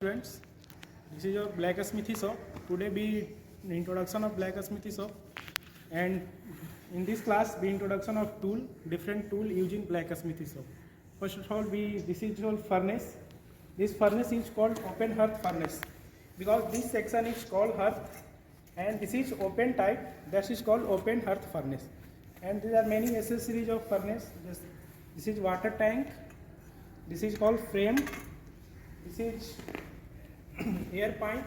Students, this is your blacksmithy shop. Today be introduction of blacksmithy shop, and in this class be introduction of different tool using blacksmithy shop. First of all, this is your furnace. This furnace is called open hearth furnace because this section is called hearth, and this is open type. That is called open hearth furnace. And there are many accessories of furnace. This is water tank. This is called frame. This is air pipe.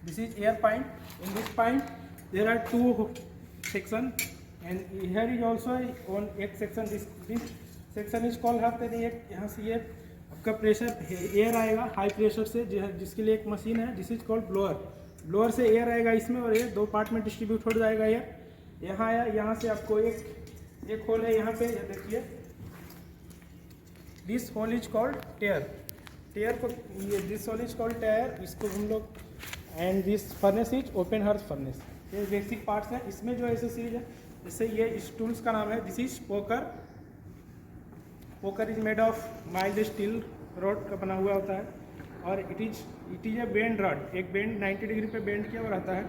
This is air pipe. In this pipe there are two sections, and here is also one एक section. This section is called hearth. यहाँ से ये आपका pressure air आएगा high pressure से, जिसके लिए एक मशीन है. This is called blower. Blower से एयर आएगा इसमें, और ये दो पार्ट में डिस्ट्रीब्यूट हो जाएगा. ये यहाँ आया, यहाँ से आपको एक होल है यहाँ पे. ये देखिए, दिस होल इज कॉल्ड टेयर. टेयर को ये दिस होल इज कॉल्ड टेयर. इसको हम लोग, and this furnace is open hearth furnace. ये बेसिक पार्ट्स हैं. इसमें जो एसेसरीज है, जैसे ये इस टूल्स का नाम है, this is poker. Poker is made of mild steel rod का बना हुआ होता है, और it is a bend rod. एक बेंड 90 डिग्री पे बेंड किया हुआ रहता है.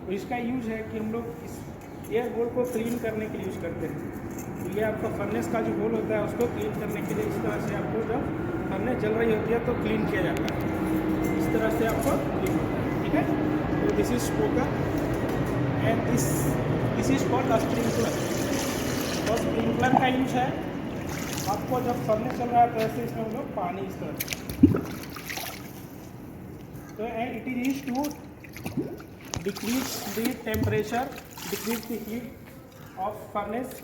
तो इसका यूज है कि हम लोग इस एयर होल को क्लीन करने के लिए यूज करते हैं. तो ये आपका फर्नेस का जो होल होता है उसको क्लीन करने के लिए इस तरह से आपको, जब फर्नेस जल रही होती है तो क्लीन किया जाता है. इस तरह से आपको क्लीन होता है. ठीक है. तो this is poker, and this is called sprinkler. और स्प्रिंकलर का यूज है आपको जब फर्नेस चल रहा है तो ऐसे इसमें हम लोग पानी इस तरह. तो and it is use to decrease the temperature, decrease the heat of furnace.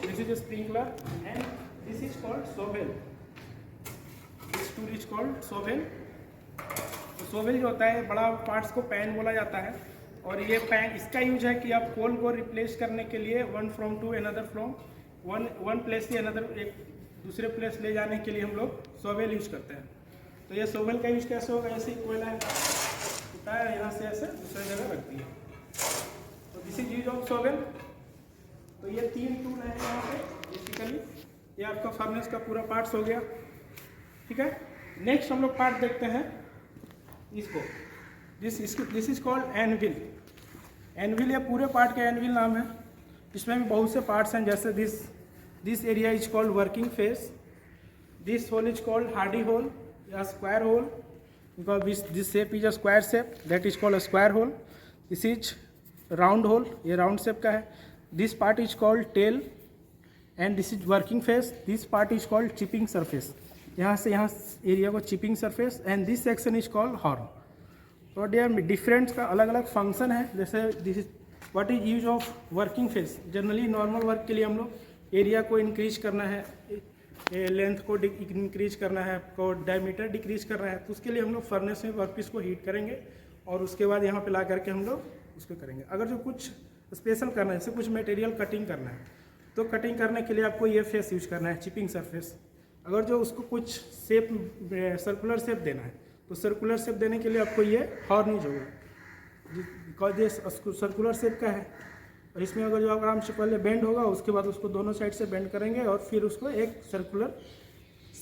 This is a sprinkler, and this is called shovel. This tool is called shovel. तो shovel जो होता है, बड़ा पार्ट्स को पैन बोला जाता है. और ये पैन, इसका यूज है कि आप कोल को रिप्लेस करने के लिए वन प्लेस से अनदर, एक दूसरे प्लेस ले जाने के लिए हम लोग शोवेल यूज करते हैं. तो ये शोवेल का यूज कैसे होगा, ऐसे ही कोयला होता है, यहाँ से ऐसे दूसरी जगह रखती है. तो this is use of shovel. तो ये 3 टूल है यहाँ पे बेसिकली. ये आपका फर्नेस का पूरा पार्ट्स हो गया. ठीक है. नेक्स्ट हम लोग पार्ट देखते हैं इसको. This is called anvil. Anvil ये पूरे पार्ट का एनविल नाम है. इसमें भी बहुत से पार्ट्स हैं, जैसे this area is called working face. This hole is called hardy hole या square hole, because this shape is a square shape, that is called a square hole. This is round hole, ये round shape का है. This part is called tail, and this is working face. This part is called chipping surface. यहाँ से यहाँ area को chipping surface, and this section is called horn. तो different का अलग अलग फंक्शन है. जैसे this is what is use of working face. Generally normal work के लिए हम लोग एरिया को इंक्रीज करना है, लेंथ को इंक्रीज करना है, आपको डायमीटर डिक्रीज करना है, तो उसके लिए हम लोग फर्नेस में वर्कपीस को हीट करेंगे, और उसके बाद यहाँ पे ला करके हम लोग उसको करेंगे. अगर जो कुछ स्पेशल करना है, जैसे कुछ मटेरियल कटिंग करना है, तो कटिंग करने के लिए आपको ये फेस यूज करना है, चिपिंग सरफेस. अगर जो उसको कुछ शेप, सर्कुलर शेप देना है, तो सर्कुलर शेप देने के लिए आपको ये हॉर्न यूज होगा, बिकॉज ये सर्कुलर शेप का है. और इसमें अगर जो आराम से पहले बेंड होगा, उसके बाद उसको दोनों साइड से बेंड करेंगे, और फिर उसको एक सर्कुलर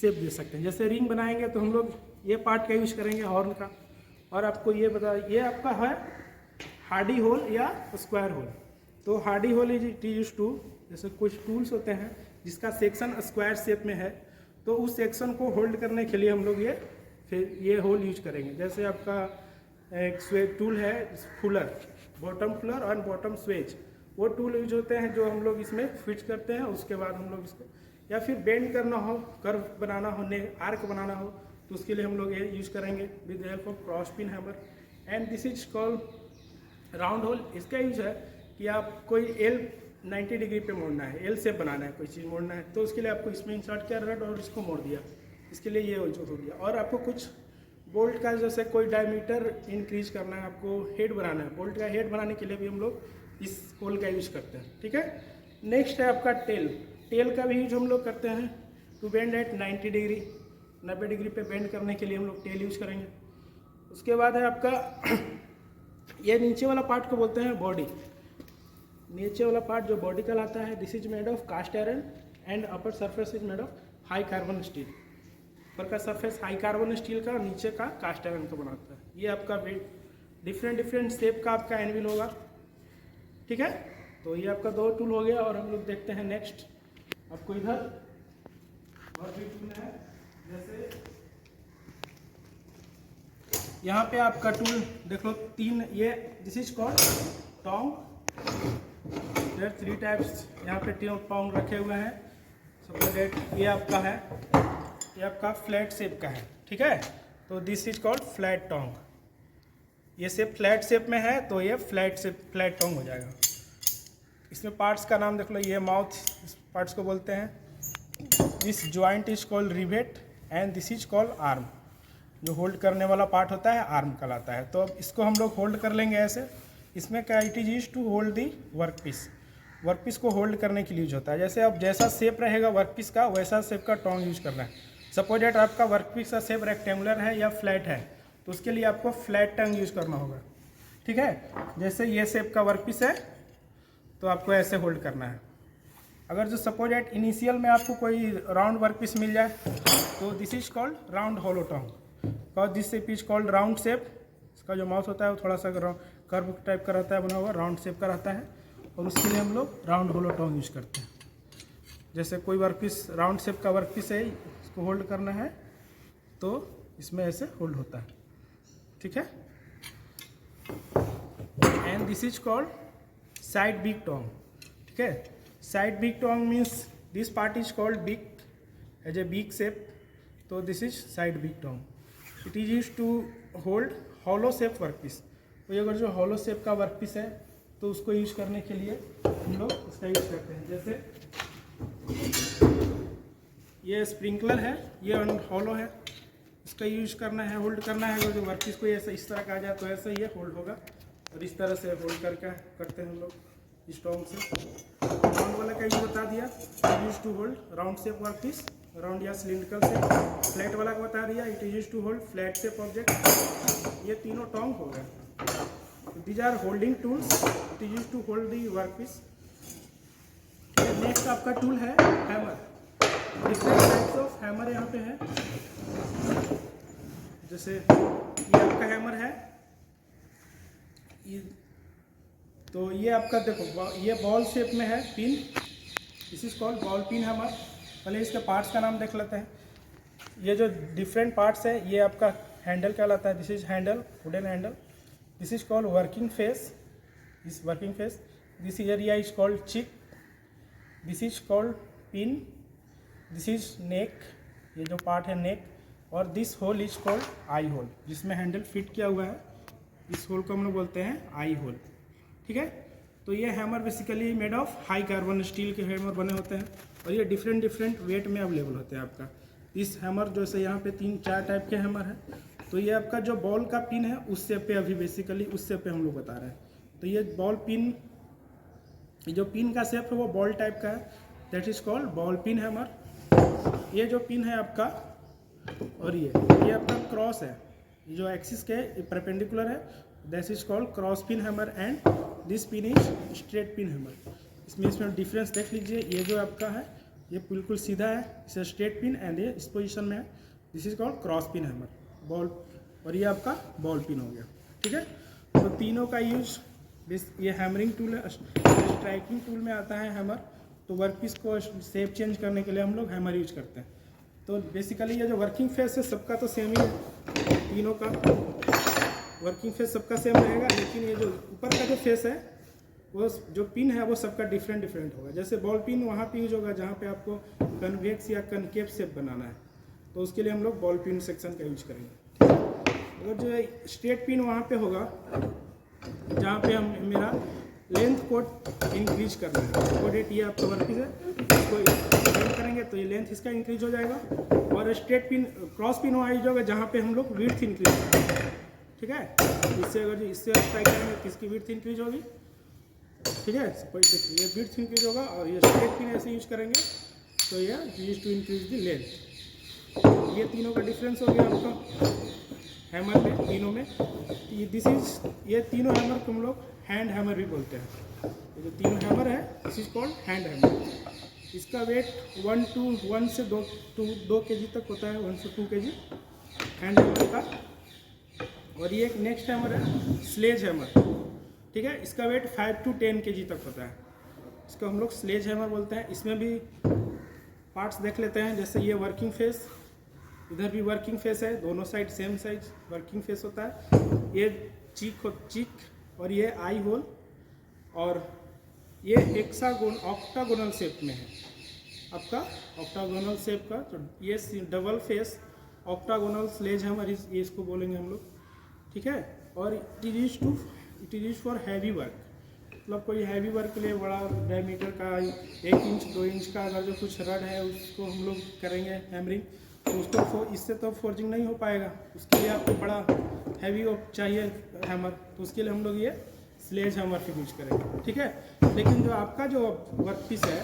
शेप दे सकते हैं. जैसे रिंग बनाएंगे तो हम लोग ये पार्ट का यूज करेंगे हॉर्न का. और आपको ये ये आपका है हार्डी होल या स्क्वायर होल. तो hardy hole is use to, जैसे कुछ टूल्स होते हैं जिसका सेक्शन स्क्वायर शेप में है, तो उस सेक्शन को होल्ड करने के लिए हम लोग ये होल यूज करेंगे. जैसे आपका एक स्वेज टूल है, फुलर, बॉटम फुलर और बॉटम स्वेज, वो टूल यूज होते हैं जो हम लोग इसमें फिट करते हैं. उसके बाद हम लोग इसको, या फिर बेंड करना हो, कर्व बनाना हो, आर्क बनाना हो, तो उसके लिए हम लोग ये यूज करेंगे with the help of cross pin hammer. And this is called round whole. इसका यूज है कि आप कोई एल 90 डिग्री पे मोड़ना है, एल शेप बनाना है, कोई चीज़ मोड़ना है, तो उसके लिए आपको इसमें इंसर्ट किया रड और इसको मोड़ दिया, इसके लिए ये जो हो गया. और आपको कुछ बोल्ट का, जैसे कोई डायमीटर इंक्रीज करना है, आपको हेड बनाना है, बोल्ट का हेड बनाने के लिए भी हम लोग इस होल का यूज करते हैं. ठीक है. नेक्स्ट है आपका टेल. टेल का भी यूज हम लोग करते हैं to bend at 90 degree. 90 degree पे बेंड करने के लिए हम लोग टेल यूज करेंगे. उसके बाद है आपका ये नीचे वाला पार्ट को बोलते हैं बॉडी. नीचे वाला पार्ट जो बॉडी कहलाता है, this is made of cast iron, and upper surface is made of high carbon steel. ऊपर का सरफेस हाई कार्बन स्टील का और नीचे का कास्ट आयरन का बनाता है। ये आपका डिफरेंट शेप का आपका एनविल होगा, ठीक है। तो ये आपका 2 टूल हो गया। और हम लोग देखते हैं नेक्स्ट, आपको इधर और भी टूल है। जैसे यहाँ पे आपका टूल देख लो 3, ये this is called tong. There 3 types, यहाँ पे 3 टोंग रखे हुए हैं। सपोज ये आपका है, ये आपका फ्लैट शेप का है, ठीक है। तो this is called flat Tong. ये शेप फ्लैट शेप में है तो ये फ्लैट टोंग हो जाएगा। इसमें पार्ट्स का नाम देख लो, ये माउथ इस पार्ट्स को बोलते हैं। This joint is called rivet and this is called arm. जो होल्ड करने वाला पार्ट होता है आर्म कहलाता है। तो अब इसको हम लोग होल्ड कर लेंगे ऐसे। इसमें क्या it is use to hold the work piece. Work piece को होल्ड करने के लिए यूज होता है। जैसे अब जैसा शेप रहेगा वर्क पीस का वैसा शेप का टोंग यूज करना है। सपोज दैट आपका वर्क पीस का शेप रेक्टेंगुलर है या फ्लैट है तो उसके लिए आपको फ्लैट टोंग यूज करना होगा, ठीक है। जैसे ये शेप का वर्क पीस है तो आपको ऐसे होल्ड करना है। अगर जो सपोज दैट इनिशियल में आपको कोई राउंड वर्क पीस मिल जाए तो this is called round hollow tong. Because this shape is called round shape. इसका जो माउथ होता है वो थोड़ा सा कर्व टाइप का रहता है, बना हुआ राउंड शेप का रहता है। और उसके लिए हम लोग राउंड होलो टोंग यूज करते हैं। जैसे कोई वर्क पीस राउंड शेप का वर्क पीस है, इसको होल्ड करना है तो इसमें ऐसे होल्ड होता है, ठीक है। And this is called side big tong, ठीक है। Side big tong means this part is called big edge a big shape. तो this is side big tong. It is use to hold hollow shape work piece. तो अगर जो hollow shape का work piece है तो उसको use करने के लिए हम लोग इसका यूज करते हैं। जैसे ये स्प्रिंकलर है, ये हॉलो है, इसका यूज करना है, होल्ड करना है। अगर जो वर्क पीस को ऐसा इस तरह का आ जाए तो ऐसे ये होल्ड होगा। और इस तरह से होल्ड करते हैं हम लोग इस टोंग से। राउंड वाला का यूज बता दिया, use to hold round shape work piece, round या सिलिंड्रिकल शेप। फ्लैट वाला का बता दिया, it is use to hold flat shape object. ये तीनों टोंग हो गए। These are holding tools. It is used to hold the workpiece. Next आपका टूल है hammer. Different types of hammer यहाँ पे है। जैसे ये आपका हैमर है, तो ये आपका देखो ये बॉल शेप में है pin. This is called ball pin hammer. पहले इसके पार्ट्स का नाम देख लेते हैं। ये जो डिफरेंट पार्ट्स है ये आपका हैंडल कहलाता है। This is handle, wooden handle. This is called working face. This working face. This area is called cheek. This is called pin. This is neck. ये जो पार्ट है neck. और this hole is called eye hole. जिसमें handle fit किया हुआ है, इस whole को हम लोग बोलते हैं आई होल, ठीक है। तो ये hammer basically made of high carbon steel के हैमर बने होते हैं और ये डिफरेंट वेट में अवेलेबल होते हैं आपका। इस हैमर जैसे यहाँ पे 3-4 टाइप के हैमर हैं। तो ये आपका जो बॉल का पिन है उस शेप पे अभी बेसिकली उस शेप पे हम लोग बता रहे हैं। तो ये बॉल पिन, जो पिन का शेप है वो बॉल टाइप का है, that is called ball pin hammer. ये जो पिन है आपका और ये आपका क्रॉस है, जो एक्सिस के परपेंडिकुलर है, that is called cross pin hammer. And this pin is straight pin hammer. इसमें डिफरेंस देख लीजिए। ये जो आपका है ये बिल्कुल सीधा है, इसे स्ट्रेट पिन, एंड ये इस पोजिशन में है, this is called cross pin hammer ball. और ये आपका बॉल पिन हो गया, ठीक है। तो तीनों का यूज, ये हैमरिंग टूल है, स्ट्राइकिंग टूल में आता है हैमर। तो वर्कपीस को शेप चेंज करने के लिए हम लोग हैमर यूज करते हैं। तो बेसिकली ये जो वर्किंग फेस है सबका तो सेम ही है, तीनों का वर्किंग फेस सबका सेम रहेगा। लेकिन ये जो ऊपर का जो फेस है वो जो पिन है वो सबका डिफरेंट होगा। जैसे बॉल पिन वहाँ पे यूज होगा जहाँ पे आपको कन्वेक्स या कनकेव शेप बनाना है, तो उसके लिए हम लोग बॉल पिन सेक्शन का यूज करेंगे। अगर जो स्ट्रेट पिन वहाँ पे होगा जहाँ पे हम मेरा लेंथ को इंक्रीज करना है, कोडेट ये आपका वर्कपीस है, इसको लेंथ करेंगे तो ये लेंथ इसका इंक्रीज हो जाएगा। और स्ट्रेट पिन, क्रॉस पिन वहाँ यूज होगा जहाँ पे हम लोग विड्थ इंक्रीज करेंगे, ठीक है। इससे अगर इससे स्ट्राइक करेंगे तो इसकी विड्थ इंक्रीज होगी, ठीक है। ये विड्थ इंक्रीज होगा। और ये स्ट्रेट पिन ऐसे यूज करेंगे तो ये use to increase the length. ये तीनों का डिफरेंस हो गया आपका हैमर में, तीनों में। ये तीनों हैमर को हम लोग हैंड हैमर भी बोलते हैं। ये जो तीनों हैमर है this is called hand hammer. इसका वेट 1 से 2 kg तक होता है, 1 से 2 kg हैंड हैमर का। और ये एक नेक्स्ट हैमर है स्लेज हैमर, ठीक है। इसका वेट 5 to 10 kg तक होता है। इसको हम लोग स्लेज हैमर बोलते हैं। इसमें भी पार्ट्स देख लेते हैं। जैसे ये वर्किंग फेस, इधर भी वर्किंग फेस है, दोनों side same size working face होता है। ये चीक और ये आई होल, और ये ऑक्टागोनल शेप में है आपका, ऑक्टागोनल शेप का। तो ये double face octagonal sledge hammer ये इसको बोलेंगे हम लोग, ठीक है। और it is use for heavy work, मतलब कोई हैवी वर्क के लिए बड़ा डायमीटर का 1 इंच 2 इंच का अगर जो कुछ रड है उसको हम लोग करेंगे हैमरिंग, तो उसको इससे तो फोर्जिंग नहीं हो पाएगा। उसके लिए आपको बड़ा हैवी चाहिए हैमर, तो उसके लिए हम लोग ये स्लेज हैमर का यूज करेंगे, ठीक है। लेकिन जो आपका जो वर्क पीस है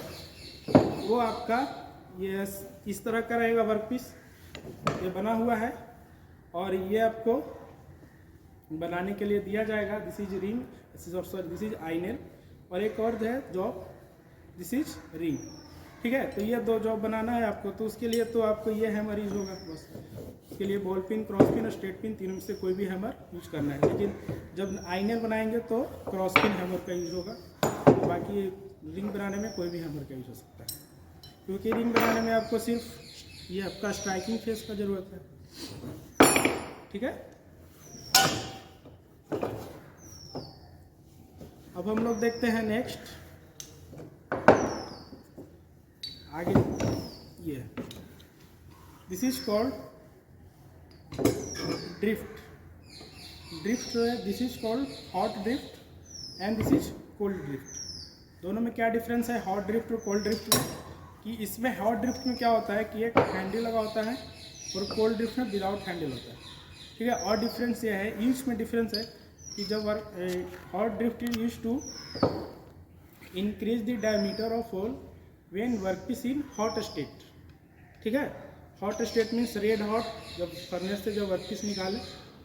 वो आपका ये इस तरह का रहेगा। वर्क पीस ये बना हुआ है और ये आपको बनाने के लिए दिया जाएगा। This is ring, this is आईनेल, और एक और जो है जॉब, दिस इज रिंग, ठीक है। तो ये 2 जॉब बनाना है आपको, तो उसके लिए तो आपको ये हैमर यूज होगा बस। उसके लिए बॉल पिन, क्रॉस पिन और स्ट्रेट पिन, तीनों में से कोई भी हैमर यूज करना है। लेकिन जब आईनेल बनाएंगे तो क्रॉस पिन हैमर का यूज होगा। बाकी रिंग बनाने में कोई भी हैमर का यूज हो सकता है, क्योंकि रिंग बनाने में आपको सिर्फ ये आपका स्ट्राइकिंग फेस का ज़रूरत है, ठीक है। अब हम लोग देखते हैं नेक्स्ट आगे। ये this is called drift. Drift जो है this is called hot drift and this is cold drift. दोनों में क्या डिफरेंस है हॉट ड्रिफ्ट और कोल्ड ड्रिफ्ट में, कि इसमें हॉट ड्रिफ्ट में क्या होता है कि एक हैंडल लगा होता है और कोल्ड ड्रिफ्ट में विदाउट हैंडल होता है, ठीक है। और डिफरेंस ये है, यूज में डिफरेंस है कि जब hot drift is use to increase the diameter of hole when workpiece in hot state, ठीक है। Hot state means red hot, जब फर्नेस से जब वर्कपीस निकाले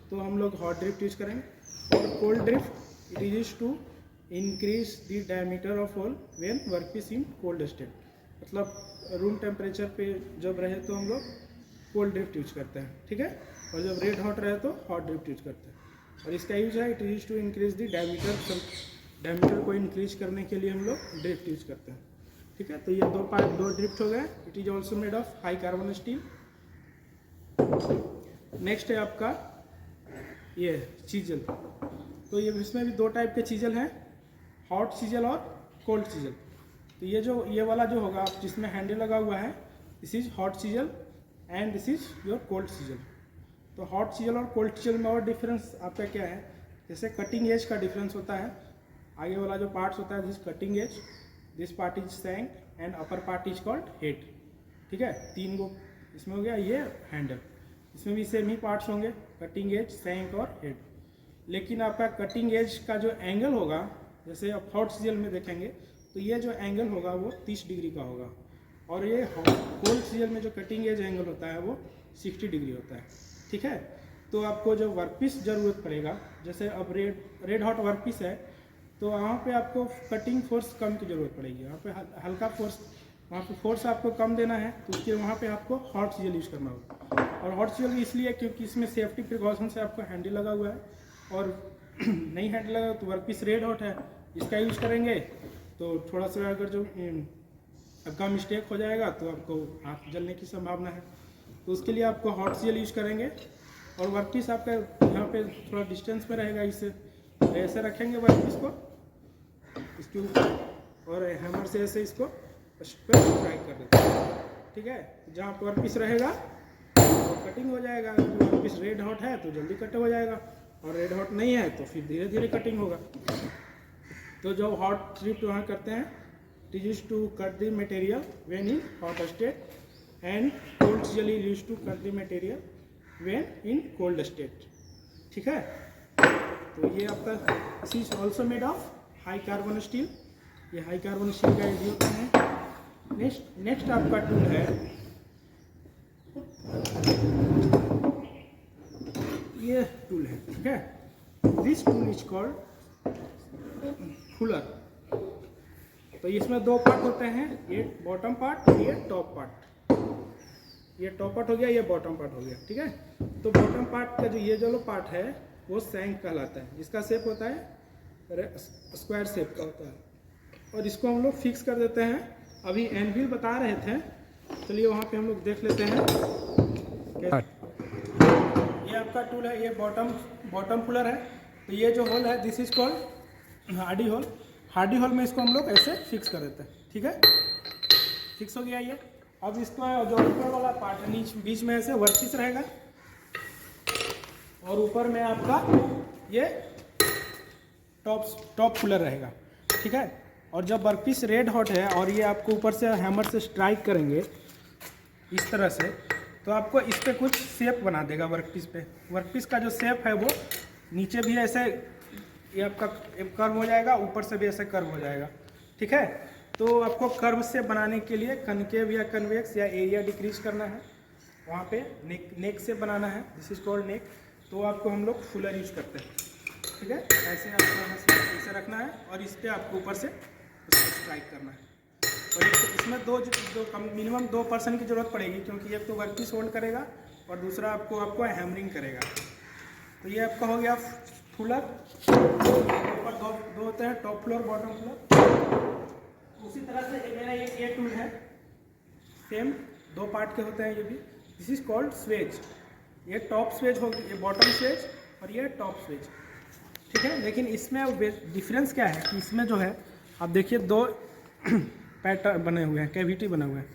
तो हम लोग हॉट ड्रिफ्ट यूज करेंगे। और cold drift it is use to increase the diameter of hole when workpiece in cold state, मतलब रूम टेम्परेचर पे जब रहे तो हम लोग कोल्ड ड्रिफ्ट यूज करते हैं, ठीक है। और जब रेड हॉट रहे तो हॉट ड्रिफ्ट यूज करते हैं। और इसका यूज है it is use to increase the diameter को इंक्रीज करने के लिए हम लोग ड्रिफ्ट यूज करते हैं, ठीक है। तो ये 2 ड्रिफ्ट हो गए। It is also made of high carbon steel. Next है आपका ये चीजल। तो ये इसमें भी 2 टाइप के चीजल हैं, हॉट चीजल और कोल्ड चीजल। तो ये वाला जो होगा जिसमें हैंडल लगा हुआ है this is hot chisel and this is your cold chisel. तो हॉट चीजल और कोल्ड चीजल में और डिफरेंस आपका क्या है, जैसे कटिंग एज का डिफरेंस होता है। आगे वाला जो पार्ट्स होता है this cutting edge, this part is shank and upper part is called head, ठीक है। 3 गो इसमें हो गया। ये हैंडल, इसमें भी सेम ही पार्ट्स होंगे, कटिंग एज, सैंक और हेड। लेकिन आपका कटिंग एज का जो एंगल होगा, जैसे आप हॉट चीजल में देखेंगे तो ये जो एंगल होगा वो 30 डिग्री का होगा, और ये कोल्ड चीजल में जो कटिंग एज एंगल होता है वो 60 डिग्री होता है, ठीक है। तो आपको जो वर्कपीस ज़रूरत पड़ेगा, जैसे अब रेड हॉट वर्कपीस है तो वहाँ पे आपको कटिंग फोर्स कम की ज़रूरत पड़ेगी। वहाँ पे हल्का फोर्स, वहाँ पे फोर्स आपको कम देना है, तो उसके वहाँ पे आपको हॉट चीजल यूज़ करना होगा। और हॉट चीजल इसलिए क्योंकि इसमें सेफ्टी प्रिकॉशन से आपको हैंडल लगा हुआ है, और नहीं हैंडल लगा तो वर्कपीस रेड हॉट है, इसका यूज़ करेंगे तो थोड़ा सा अगर जो आपका मिस्टेक हो जाएगा तो आपको हाथ जलने की संभावना है। तो उसके लिए आपको हॉट चीजल यूज़ करेंगे। और वर्कपीस आपका यहाँ पे थोड़ा डिस्टेंस में रहेगा, इससे ऐसे रखेंगे वर्कपीस को इसके ऊपर और हैमर से ऐसे इसको स्ट्राइक कर देते हैं, ठीक है। जहाँ पर वर्कपीस रहेगा तो कटिंग हो जाएगा। वर्कपीस रेड हॉट है तो जल्दी कट हो जाएगा, और रेड हॉट नहीं है तो फिर धीरे धीरे कटिंग होगा। तो जो हॉट ड्रिफ्ट वहाँ करते हैं it is used to cut the material when in hot state, and cold chisel is used to cut the material when in cold state, ठीक है। तो ये आपका this is also made of high carbon steel. ये high carbon steel का use होता है। Next आपका टूल है ये टूल है, ठीक है। This tool is called Fuller. तो इसमें दो पार्ट होते हैं, ये बॉटम पार्ट और ये टॉप पार्ट। ये टॉप पार्ट हो गया, ये बॉटम पार्ट हो गया, ठीक है। तो बॉटम पार्ट का जो ये जो पार्ट है वो सैंक कहलाता है, जिसका शेप होता है स्क्वायर शेप का होता है। और इसको हम लोग फिक्स कर देते हैं। अभी एनविल बता रहे थे, चलिए वहाँ पे हम लोग देख लेते हैं। ये आपका टूल है, ये बॉटम पुलर है। तो ये जो होल है this is called hardy hole. Hardy hole में इसको हम लोग ऐसे फिक्स कर देते हैं, ठीक है। फिक्स हो गया ये। अब इसका जो ऊपर वाला पार्ट है बीच में ऐसे वर्कपीस रहेगा और ऊपर में आपका ये टॉप पुलर रहेगा, ठीक है। और जब वर्कपीस रेड हॉट है और ये आपको ऊपर से हैमर से स्ट्राइक करेंगे इस तरह से, तो आपको इस पर कुछ शेप बना देगा वर्कपीस पे। वर्कपीस का जो शेप है वो नीचे भी ऐसे ये आपका कर्व हो जाएगा, ऊपर से भी ऐसे कर्व हो जाएगा, ठीक है। तो आपको कर्व से बनाने के लिए कनकेव या कन्वेक्स या एरिया डिक्रीज करना है, वहाँ पे नेक से बनाना है, दिस इज कॉल्ड नेक। तो आपको हम लोग फुलर यूज करते हैं, ठीक है। ऐसे आपको यहाँ से ऐसे रखना है और इस पर आपको ऊपर से स्ट्राइक करना है। और इसमें मिनिमम 2% की ज़रूरत पड़ेगी, क्योंकि एक तो वर्कपीस होल्ड करेगा और दूसरा आपको हैमरिंग करेगा। तो ये आपका हो गया फुलर। ऊपर दो होते हैं, टॉप फ्लोर बॉटम फ्लोर। उसी तरह से मेरा ये टूल है, सेम 2 पार्ट के होते हैं ये भी। This is called Suez. ये टॉप स्वेज हो, ये बॉटम स्वेज और ये टॉप स्वेज, ठीक है। लेकिन इसमें डिफरेंस क्या है कि इसमें जो है आप देखिए 2 पैटर्न बने हुए हैं, कैविटी बने हुए हैं।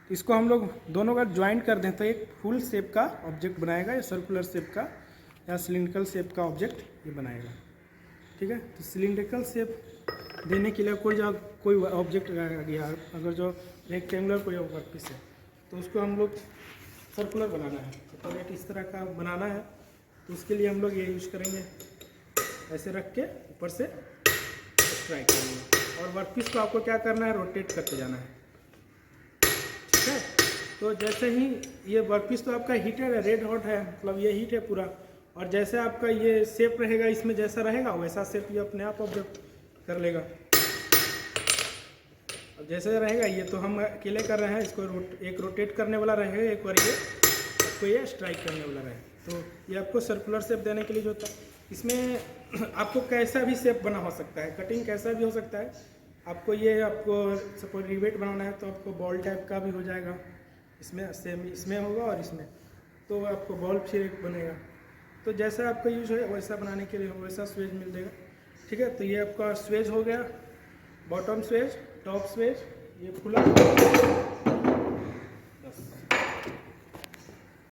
तो इसको हम लोग दोनों का ज्वाइंट कर दें तो एक फुल शेप का ऑब्जेक्ट बनाएगा, या सर्कुलर शेप का या सिलिंड्रिकल शेप का ऑब्जेक्ट ये बनाएगा, ठीक है। तो सिलिंड्रिकल शेप देने के लिए कोई ऑब्जेक्ट आ गया, अगर जो रेक्टेंगुलर कोई वर्कपीस है तो उसको हम लोग सर्कुलर बनाना है, तो इस तरह का बनाना है। तो उसके लिए हम लोग ये यूज करेंगे, ऐसे रख के ऊपर से स्ट्राइक करेंगे। और वर्कपीस को आपको क्या करना है, रोटेट करते जाना है, ठीक है। तो जैसे ही ये वर्कपीस तो आपका हीटेड है, रेड हॉट है, मतलब ये हीट है पूरा। और जैसे आपका ये शेप रहेगा, इसमें जैसा रहेगा वैसा शेप ये अपने आप ऑब्जर्व कर लेगा। अब जैसे रहेगा ये तो हम अकेले कर रहे हैं, इसको एक रोटेट करने वाला रहेगा, एक बार ये आपको ये स्ट्राइक करने वाला रहे। तो ये आपको सर्कुलर शेप देने के लिए जो होता है, इसमें आपको कैसा भी शेप बना हो सकता है, कटिंग कैसा भी हो सकता है। आपको सपोज रिवेट बनाना है तो आपको बॉल टाइप का भी हो जाएगा, इसमें सेम इसमें होगा और इसमें, तो आपको बॉल फिर बनेगा। तो जैसा आपका यूज है वैसा बनाने के लिए वैसा स्वेज मिल जाएगा, ठीक है। तो ये आपका स्वेज हो गया, बॉटम स्वेज, टॉप स्वेज, ये फुलर।